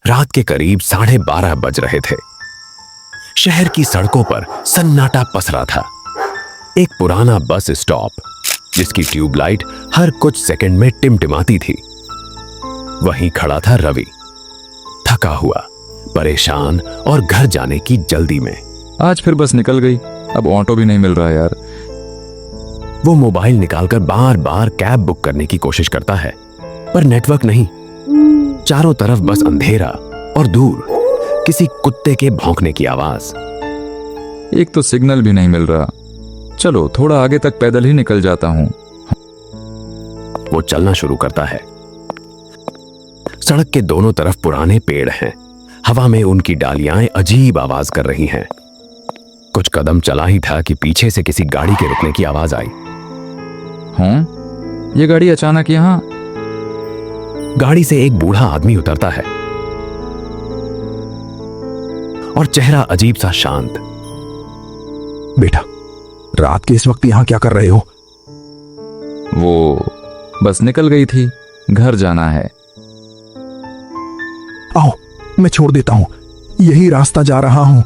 रात के करीब 12:30 बज रहे थे। शहर की सड़कों पर सन्नाटा पसरा था। एक पुराना बस स्टॉप जिसकी ट्यूबलाइट हर कुछ सेकंड में टिमटिमाती थी। वहीं खड़ा था रवि, थका हुआ, परेशान और घर जाने की जल्दी में। आज फिर बस निकल गई, अब ऑटो भी नहीं मिल रहा यार। वो मोबाइल निकालकर बार बार कैब बुक करने की कोशिश करता है, पर नेटवर्क नहीं। चारों तरफ बस अंधेरा और दूर किसी कुत्ते के भौंकने की आवाज। एक तो सिग्नल भी नहीं मिल रहा। चलो थोड़ा आगे तक पैदल ही निकल जाता हूं। वो चलना शुरू करता है। सड़क के दोनों तरफ पुराने पेड़ हैं। हवा में उनकी डालियां अजीब आवाज कर रही हैं। कुछ कदम चला ही था कि पीछे से किसी गाड़ी के रुकने की आवाज आई। ये गाड़ी अचानक यहां? गाड़ी से एक बूढ़ा आदमी उतरता है और चेहरा अजीब सा शांत। बेटा, रात के इस वक्त यहां क्या कर रहे हो? वो बस निकल गई थी, घर जाना है। आओ, मैं छोड़ देता हूं, यही रास्ता जा रहा हूं।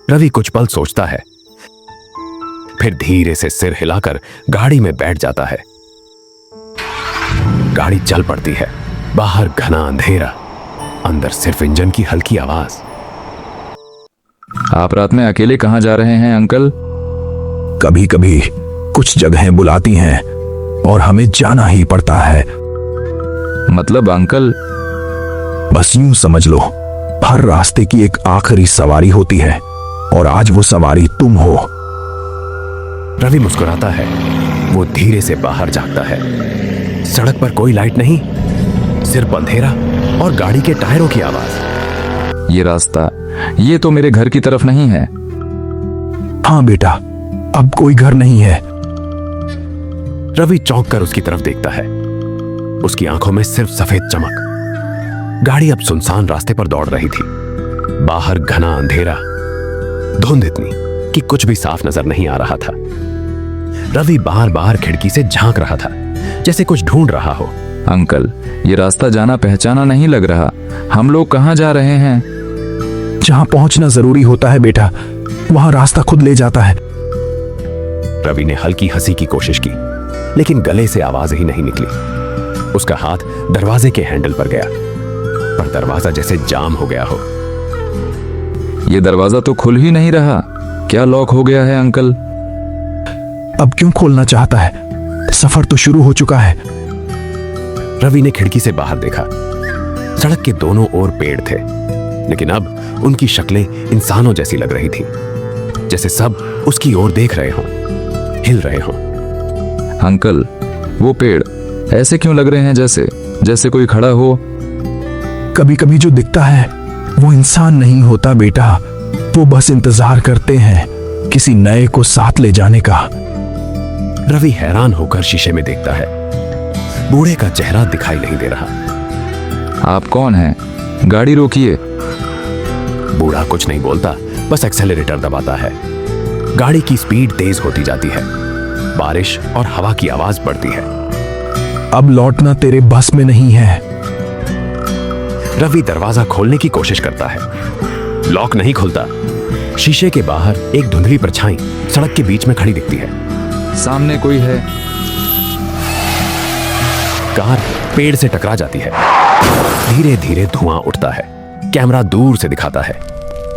रवि कुछ पल सोचता है, फिर धीरे से सिर हिलाकर गाड़ी में बैठ जाता है। गाड़ी चल पड़ती है। बाहर घना अंधेरा, अंदर सिर्फ इंजन की हल्की आवाज। आप रात में अकेले कहां जा रहे हैं अंकल? कभी कभी कुछ जगहें बुलाती हैं और हमें जाना ही पड़ता है। मतलब अंकल? बस यूं समझ लो, हर रास्ते की एक आखिरी सवारी होती है और आज वो सवारी तुम हो। रवि मुस्कुराता है। वो धीरे से बाहर झांकता है। सड़क पर कोई लाइट नहीं, सिर्फ अंधेरा और गाड़ी के टायरों की आवाज। ये रास्ता, ये तो मेरे घर की तरफ नहीं है। हाँ बेटा, अब कोई घर नहीं है। रवि चौंक कर उसकी तरफ देखता है। उसकी आंखों में सिर्फ सफेद चमक। गाड़ी अब सुनसान रास्ते पर दौड़ रही थी। बाहर घना अंधेरा, धुंध इतनी कि कुछ भी साफ नजर नहीं आ रहा था। रवि बार बार खिड़की से झांक रहा था, जैसे कुछ ढूंढ रहा हो। अंकल, ये रास्ता जाना पहचाना नहीं लग रहा। हम लोग कहां जा रहे हैं? जहां पहुंचना जरूरी होता है बेटा, वहां रास्ता खुद ले जाता है। रवि ने हल्की हंसी की कोशिश की, लेकिन गले से आवाज ही नहीं निकली। उसका हाथ दरवाजे के हैंडल पर गया, पर दरवाजा जैसे जाम हो गया हो। ये दरवाजा तो खुल ही नहीं रहा। क्या लॉक हो गया है अंकल? अब क्यों खोलना चाहता है? सफर तो शुरू हो चुका है। रवि ने खिड़की से बाहर देखा। सड़क के दोनों ओर पेड़ थे, लेकिन अब उनकी शक्लें इंसानों जैसी लग रही थी, जैसे सब उसकी ओर देख रहे हों, हिल रहे हों। अंकल, वो पेड़ ऐसे क्यों लग रहे हैं जैसे कोई खड़ा हो? कभी कभी जो दिखता है वो इंसान नहीं होता बेटा, वो बस इंतजार करते हैं किसी नए को साथ ले जाने का। रवि हैरान होकर शीशे में देखता है। बूढ़े का चेहरा दिखाई नहीं दे रहा। आप कौन हैं? गाड़ी रोकिए। बूढ़ा कुछ नहीं बोलता, बस एक्सेलरेटर दबाता है। गाड़ी की स्पीड तेज होती जाती है। बारिश और हवा की आवाज बढ़ती है। अब लौटना तेरे बस में नहीं है। रवि दरवाजा खोलने की कोशिश करता है। लॉक नहीं खुलता। शीशे के बाहर एक धुंधली परछाई सड़क के बीच में खड़ी दिखती है। सामने कोई है। कार पेड़ से टकरा जाती है। धीरे धीरे धुआं उठता है। कैमरा दूर से दिखाता है।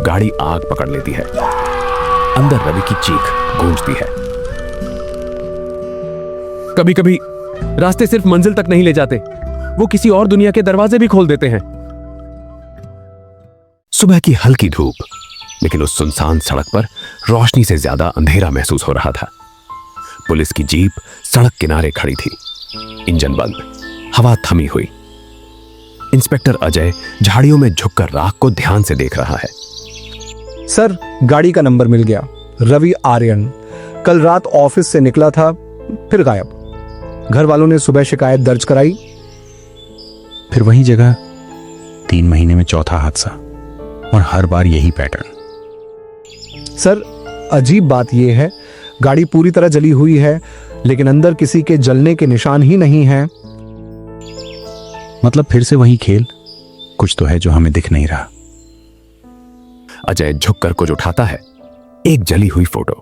गाड़ी आग पकड़ लेती है। अंदर रवि की चीख गूंजती है। कभी कभी रास्ते सिर्फ मंजिल तक नहीं ले जाते, वो किसी और दुनिया के दरवाजे भी खोल देते हैं। सुबह की हल्की धूप, लेकिन उस सुनसान सड़क पर रोशनी से ज्यादा अंधेरा महसूस हो रहा था। पुलिस की जीप सड़क किनारे खड़ी थी, इंजन बंद, हवा थमी हुई। इंस्पेक्टर अजय झाड़ियों में झुककर राख को ध्यान से देख रहा है। सर, गाड़ी का नंबर मिल गया। रवि आर्यन कल रात ऑफिस से निकला था, फिर गायब। घर वालों ने सुबह शिकायत दर्ज कराई। फिर वही जगह, 3 महीने में चौथा हादसा, और हर बार यही पैटर्न। सर, अजीब बात यह है, गाड़ी पूरी तरह जली हुई है, लेकिन अंदर किसी के जलने के निशान ही नहीं हैं। मतलब फिर से वही खेल, कुछ तो है जो हमें दिख नहीं रहा। अजय झुककर कुछ उठाता है, एक जली हुई फोटो।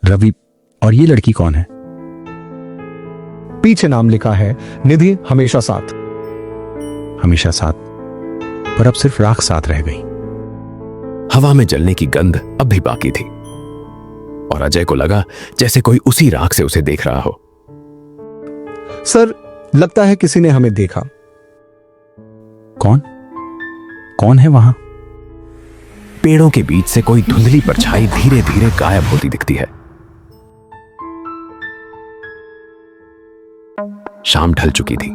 रवि, और ये लड़की कौन है? पीछे नाम लिखा है, निधि हमेशा साथ। हमेशा साथ, पर अब सिर्फ राख साथ रह गई। हवा में जलने की गंध अब भी बाकी थी और अजय को लगा जैसे कोई उसी राख से उसे देख रहा हो। सर, लगता है किसी ने हमें देखा। कौन? कौन है वहां? पेड़ों के बीच से कोई धुंधली परछाई धीरे धीरे गायब होती दिखती है। शाम ढल चुकी थी।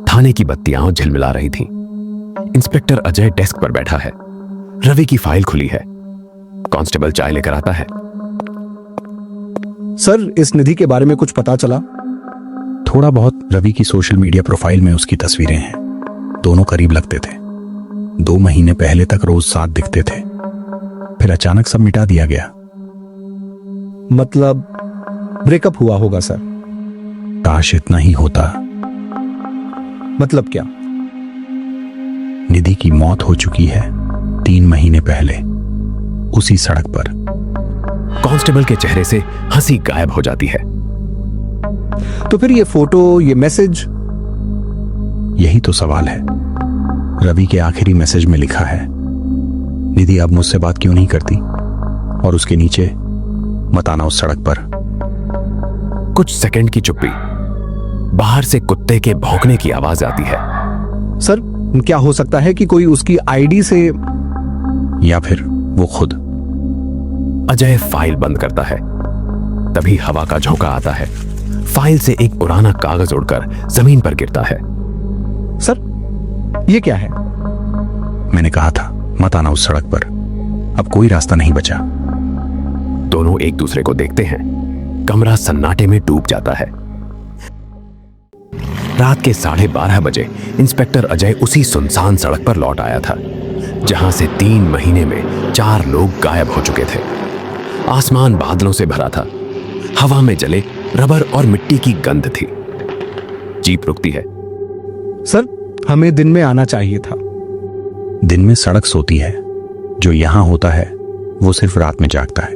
थाने की बत्तियां झिलमिला रही थीं। इंस्पेक्टर अजय डेस्क पर बैठा है। रवि की फाइल खुली है। कांस्टेबल चाय लेकर आता है। सर, इस निधि के बारे में कुछ पता चला? थोड़ा बहुत। रवि की सोशल मीडिया प्रोफाइल में उसकी तस्वीरें हैं। दोनों करीब लगते थे। 2 महीने पहले तक रोज साथ दिखते थे, फिर अचानक सब मिटा दिया गया। मतलब ब्रेकअप हुआ होगा सर। काश इतना ही होता। मतलब क्या? निधि की मौत हो चुकी है 3 महीने पहले, उसी सड़क पर। कांस्टेबल के चेहरे से हंसी गायब हो जाती है। तो फिर ये फोटो, ये मैसेज? यही तो सवाल है। रवि के आखिरी मैसेज में लिखा है, निधि अब मुझसे बात क्यों नहीं करती, और उसके नीचे, मत आना उस सड़क पर। कुछ सेकंड की चुप्पी। बाहर से कुत्ते के भौंकने की आवाज आती है। सर, क्या हो सकता है कि कोई उसकी आईडी से, या फिर वो खुद? अजय फाइल बंद करता है। तभी हवा का झोंका आता है। फाइल से एक पुराना कागज उड़कर जमीन पर गिरता है। सर, ये क्या है? मैंने कहा था मत आना उस सड़क पर। अब कोई रास्ता नहीं बचा। दोनों एक दूसरे को देखते हैं। कमरा सन्नाटे में डूब जाता है। रात के 12:30 बजे इंस्पेक्टर अजय उसी सुनसान सड़क पर लौट आया था जहां से 3 महीने में 4 लोग गायब हो चुके थे। आसमान बादलों से भरा था। हवा में जले रबर और मिट्टी की गंध थी। जीप रुकती है। सर, हमें दिन में आना चाहिए था। दिन में सड़क सोती है। जो यहां होता है वो सिर्फ रात में जागता है।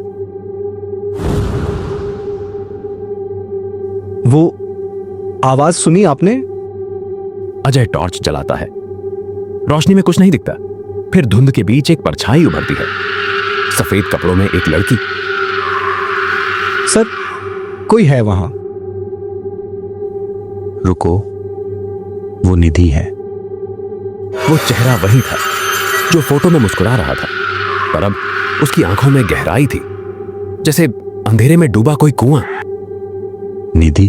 वो आवाज सुनी आपने? अजय टॉर्च जलाता है। रोशनी में कुछ नहीं दिखता। फिर धुंध के बीच एक परछाई उभरती है। सफेद कपड़ों में एक लड़की। सर, कोई है वहां। रुको, वो निधि है। वो चेहरा वही था जो फोटो में मुस्कुरा रहा था, पर अब उसकी आंखों में गहराई थी, जैसे अंधेरे में डूबा कोई कुआं। निधि,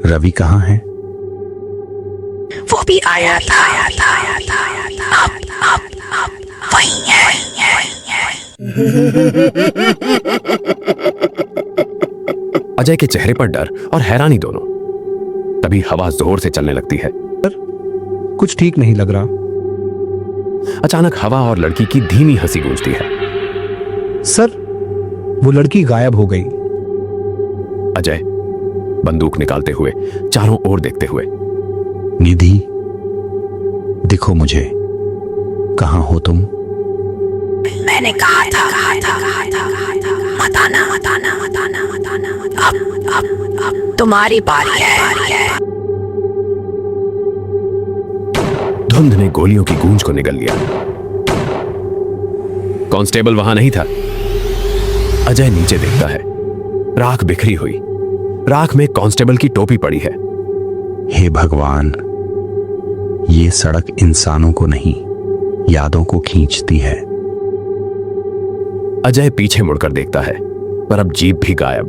रवि कहाँ है? वो भी आया था। अब वही है। अजय के चेहरे पर डर और हैरानी दोनों। तभी हवा जोर से चलने लगती है। कुछ ठीक नहीं लग रहा। अचानक हवा और लड़की की धीमी हंसी गूंजती है। सर, वो लड़की गायब हो गई। अजय बंदूक निकालते हुए चारों ओर देखते हुए, निधि, दिखो मुझे, कहां हो तुम? मैंने कहा था मत आना। अब तुम्हारी बारी है। धुंध ने गोलियों की गूंज को निगल लिया। कांस्टेबल वहां नहीं था। अजय नीचे देखता है। राख बिखरी हुई। राख में कांस्टेबल की टोपी पड़ी है। हे भगवान, ये सड़क इंसानों को नहीं, यादों को खींचती है। अजय पीछे मुड़कर देखता है, पर अब जीप भी गायब।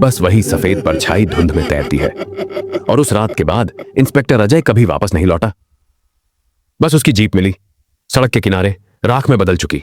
बस वही सफेद परछाई धुंध में तैरती है। और उस रात के बाद इंस्पेक्टर अजय कभी वापस नहीं लौटा। बस उसकी जीप मिली, सड़क के किनारे राख में बदल चुकी।